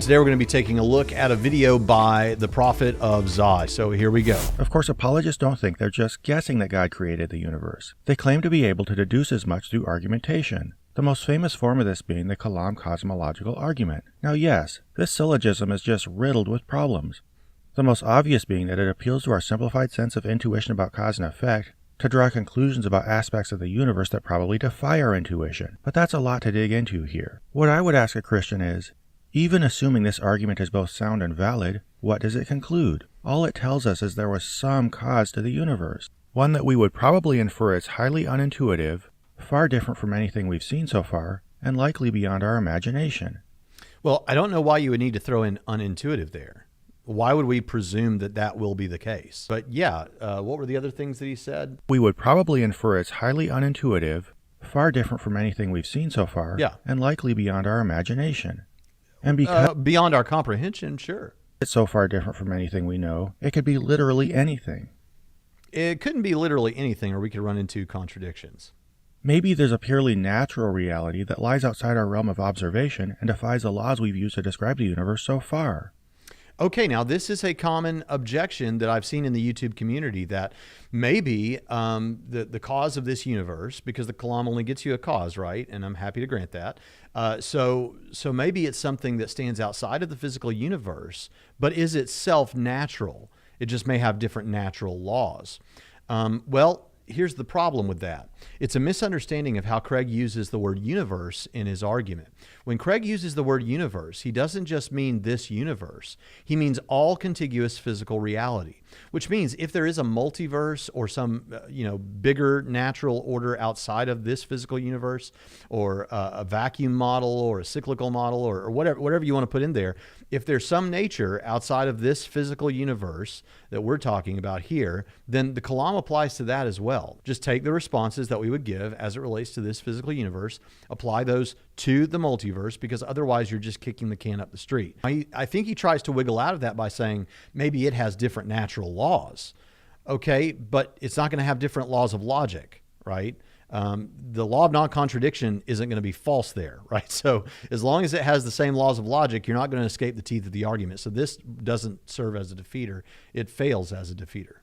Today we're going to be taking a look at a video by the prophet of Zai. So here we go. Of course, apologists don't think they're just guessing that God created the universe. They claim to be able to deduce as much through argumentation. The most famous form of this being the Kalam cosmological argument. Now yes, this syllogism is just riddled with problems. The most obvious being that it appeals to our simplified sense of intuition about cause and effect to draw conclusions about aspects of the universe that probably defy our intuition. But that's a lot to dig into here. What I would ask a Christian is, even assuming this argument is both sound and valid, what does it conclude? All it tells us is there was some cause to the universe, one that we would probably infer is highly unintuitive, far different from anything we've seen so far, and likely beyond our imagination. Well, I don't know why you would need to throw in unintuitive there. Why would we presume that that will be the case? But yeah, what were the other things that he said? We would probably infer it's highly unintuitive, far different from anything we've seen so far, and likely beyond our imagination. And because beyond our comprehension, sure. It's so far different from anything we know, it could be literally anything. It couldn't be literally anything, or we could run into contradictions. Maybe there's a purely natural reality that lies outside our realm of observation and defies the laws we've used to describe the universe so far. Okay, now this is a common objection that I've seen in the YouTube community, that maybe the cause of this universe, because the Kalam only gets you a cause, right? And I'm happy to grant that. So maybe it's something that stands outside of the physical universe, but is itself natural. It just may have different natural laws. Well, here's the problem with that. It's a misunderstanding of how Craig uses the word universe in his argument. When Craig uses the word universe, he doesn't just mean this universe. He means all contiguous physical reality, which means if there is a multiverse or some bigger natural order outside of this physical universe, or a vacuum model or a cyclical model, or whatever you want to put in there, if there's some nature outside of this physical universe that we're talking about here, then the Kalam applies to that as well. Just take the responses that we would give as it relates to this physical universe, apply those to the multiverse, because otherwise you're just kicking the can up the street. I think he tries to wiggle out of that by saying maybe it has different natural laws. Okay, but it's not going to have different laws of logic, right? The law of non-contradiction isn't going to be false there, right? So as long as it has the same laws of logic, you're not going to escape the teeth of the argument. So this doesn't serve as a defeater. It fails as a defeater.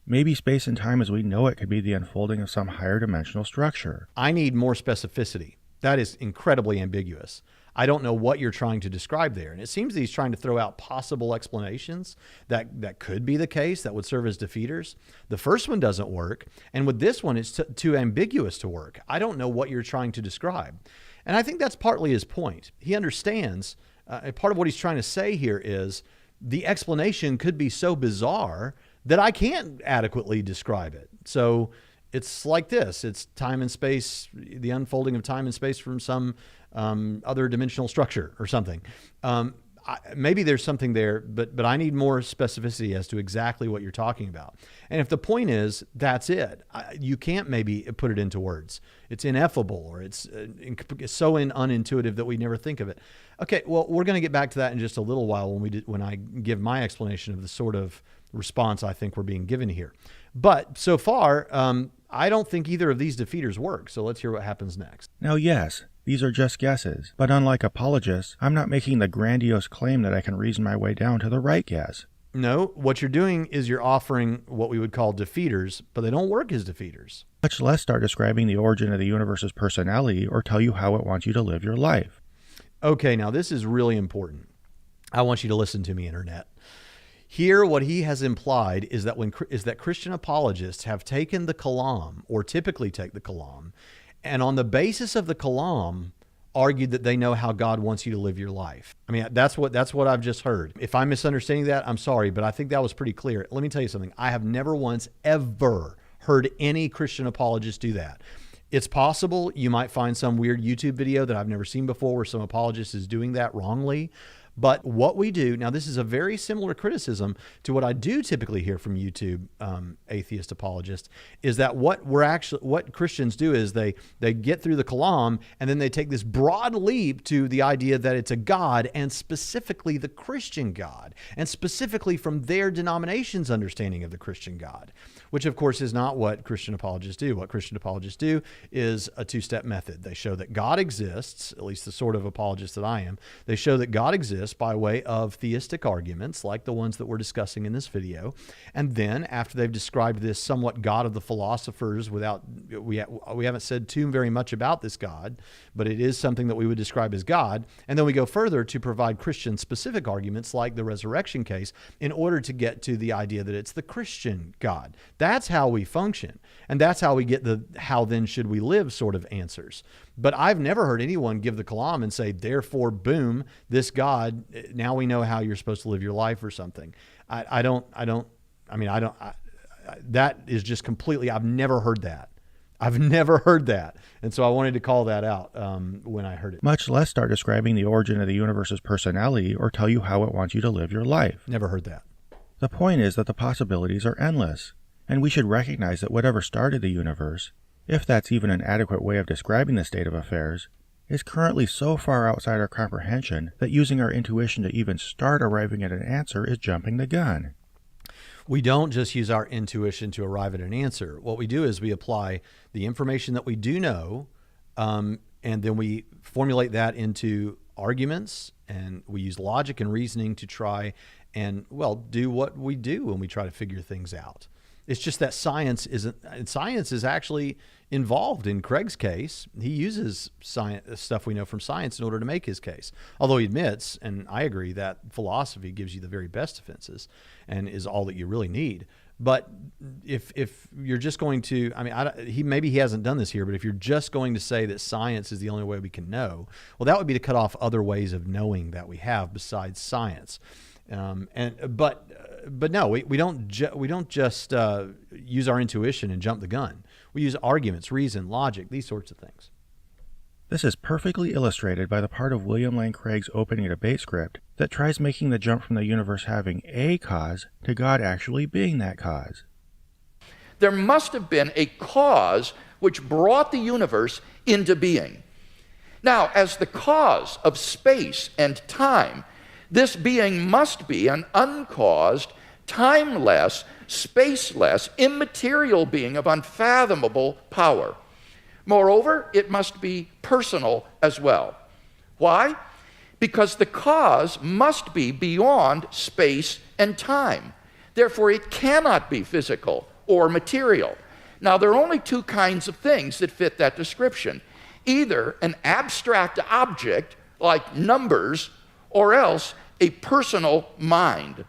Maybe space and time as we know it could be the unfolding of some higher dimensional structure. I need more specificity. That is incredibly ambiguous. I don't know what you're trying to describe there. And it seems that he's trying to throw out possible explanations that could be the case, that would serve as defeaters. The first one doesn't work. And with this one, it's too ambiguous to work. I don't know what you're trying to describe. And I think that's partly his point. He understands, part of what he's trying to say here is the explanation could be so bizarre that I can't adequately describe it. So it's like this. It's time and space, the unfolding of time and space from some other dimensional structure or something. Maybe there's something there, but I need more specificity as to exactly what you're talking about. And if the point is, that's it, you can't maybe put it into words. It's ineffable, or it's so unintuitive that we never think of it. Okay, well, we're going to get back to that in just a little while when I give my explanation of the sort of response I think we're being given here. But so far, I don't think either of these defeaters work. So let's hear what happens next. Now, yes, these are just guesses, but unlike apologists, I'm not making the grandiose claim that I can reason my way down to the right guess. No, what you're doing is you're offering what we would call defeaters, but they don't work as defeaters. Much less start describing the origin of the universe's personality or tell you how it wants you to live your life. Okay, now this is really important. I want you to listen to me, Internet. Here, what he has implied is that Christian apologists have taken the Kalam, or typically take the Kalam, and on the basis of the Kalam, argued that they know how God wants you to live your life. I mean, that's what I've just heard. If I'm misunderstanding that, I'm sorry, but I think that was pretty clear. Let me tell you something. I have never once ever heard any Christian apologist do that. It's possible you might find some weird YouTube video that I've never seen before where some apologist is doing that wrongly. But what we do, now this is a very similar criticism to what I do typically hear from YouTube atheist apologists, is that what Christians do is they get through the Kalam and then they take this broad leap to the idea that it's a God, and specifically the Christian God, and specifically from their denomination's understanding of the Christian God, which of course is not what Christian apologists do. What Christian apologists do is a two-step method. They show that God exists, at least the sort of apologist that I am. They show that God exists by way of theistic arguments like the ones that we're discussing in this video. And then after they've described this somewhat God of the philosophers, we haven't said too very much about this God, but it is something that we would describe as God. And then we go further to provide Christian specific arguments like the resurrection case in order to get to the idea that it's the Christian God. That's how we function. And that's how we get the how then should we live sort of answers. But I've never heard anyone give the Kalam and say, therefore, boom, this God, now we know how you're supposed to live your life or something. That is just completely, I've never heard that. I've never heard that. And so I wanted to call that out when I heard it. Much less start describing the origin of the universe's personality or tell you how it wants you to live your life. Never heard that. The point is that the possibilities are endless, and we should recognize that whatever started the universe, if that's even an adequate way of describing the state of affairs, is currently so far outside our comprehension that using our intuition to even start arriving at an answer is jumping the gun. We don't just use our intuition to arrive at an answer. What we do is we apply the information that we do know, and then we formulate that into arguments, and we use logic and reasoning to try and, do what we do when we try to figure things out. It's just that science is actually involved in Craig's case. He uses science, stuff we know from science in order to make his case. Although he admits, and I agree, that philosophy gives you the very best defenses and is all that you really need. But if you're just going to, maybe he hasn't done this here, but if you're just going to say that science is the only way we can know, well, that would be to cut off other ways of knowing that we have besides science. But no, we don't just use our intuition and jump the gun. We use arguments, reason, logic, these sorts of things. This is perfectly illustrated by the part of William Lane Craig's opening debate script that tries making the jump from the universe having a cause to God actually being that cause. There must have been a cause which brought the universe into being. Now, as the cause of space and time, this being must be an uncaused, timeless, spaceless, immaterial being of unfathomable power. Moreover, it must be personal as well. Why? Because the cause must be beyond space and time. Therefore, it cannot be physical or material. Now, there are only two kinds of things that fit that description. Either an abstract object, like numbers, or else a personal mind.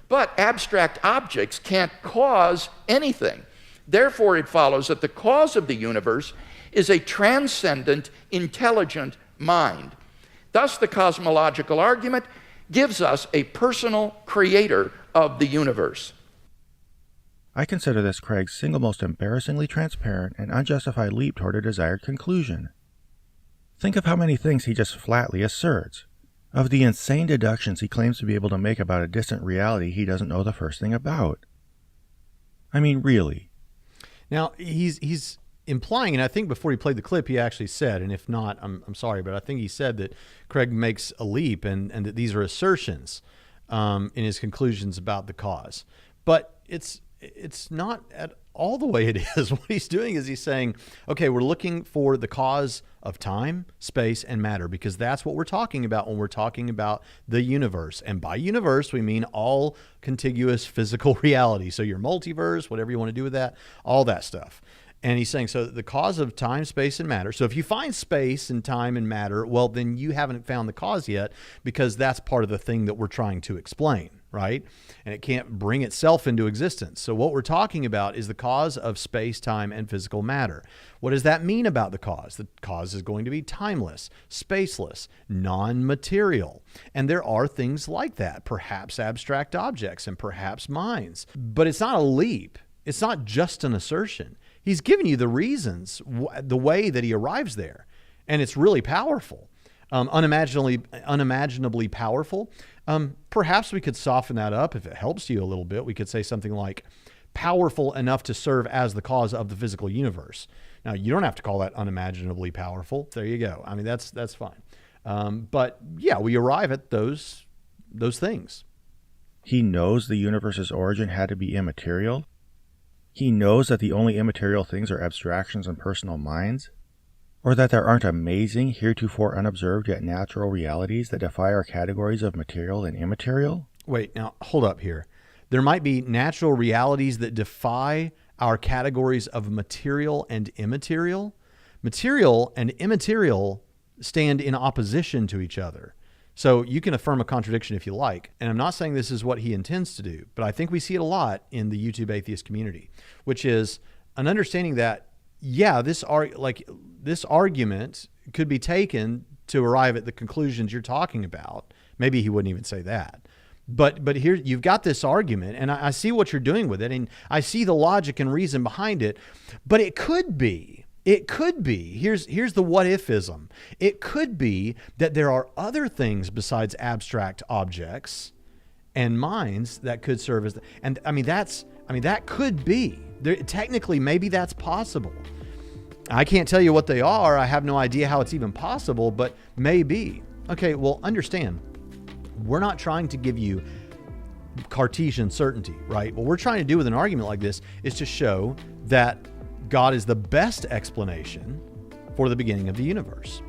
But abstract objects can't cause anything. Therefore, it follows that the cause of the universe is a transcendent, intelligent mind. Thus, the cosmological argument gives us a personal creator of the universe. I consider this Craig's single most embarrassingly transparent and unjustified leap toward a desired conclusion. Think of how many things he just flatly asserts, of the insane deductions he claims to be able to make about a distant reality he doesn't know the first thing about. I mean, really. Now, he's implying, and I think before he played the clip, he actually said, and if not, I'm sorry, but I think he said that Craig makes a leap and that these are assertions in his conclusions about the cause. But it's not at all the way it is. What he's doing is he's saying, okay, we're looking for the cause of time, space, and matter, because that's what we're talking about when we're talking about the universe. And by universe, we mean all contiguous physical reality. So your multiverse, whatever you want to do with that, all that stuff. And he's saying, so the cause of time, space, and matter. So if you find space and time and matter, well, then you haven't found the cause yet, because that's part of the thing that we're trying to explain, right? And it can't bring itself into existence. So what we're talking about is the cause of space, time, and physical matter. What does that mean about the cause? The cause is going to be timeless, spaceless, non-material. And there are things like that, perhaps abstract objects and perhaps minds. But it's not a leap. It's not just an assertion. He's giving you the reasons, the way that he arrives there. And it's really powerful. unimaginably powerful. Perhaps we could soften that up if it helps you a little bit. We could say something like powerful enough to serve as the cause of the physical universe. Now, you don't have to call that unimaginably powerful. There you go. I mean, that's fine. But yeah, we arrive at those things. He knows the universe's origin had to be immaterial. He knows that the only immaterial things are abstractions and personal minds. Or that there aren't amazing, heretofore unobserved yet natural realities that defy our categories of material and immaterial? Wait, now hold up here. There might be natural realities that defy our categories of material and immaterial. Material and immaterial stand in opposition to each other. So you can affirm a contradiction if you like. And I'm not saying this is what he intends to do, but I think we see it a lot in the YouTube atheist community, which is an understanding that, yeah, this argument could be taken to arrive at the conclusions you're talking about. Maybe he wouldn't even say that. But here you've got this argument, and I see what you're doing with it, and I see the logic and reason behind it. But it could be. Here's the what ifism. It could be that there are other things besides abstract objects and minds that could serve as that could be. Technically, maybe that's possible. I can't tell you what they are. I have no idea how it's even possible, but maybe. Okay, well, understand, we're not trying to give you Cartesian certainty, right? What we're trying to do with an argument like this is to show that God is the best explanation for the beginning of the universe.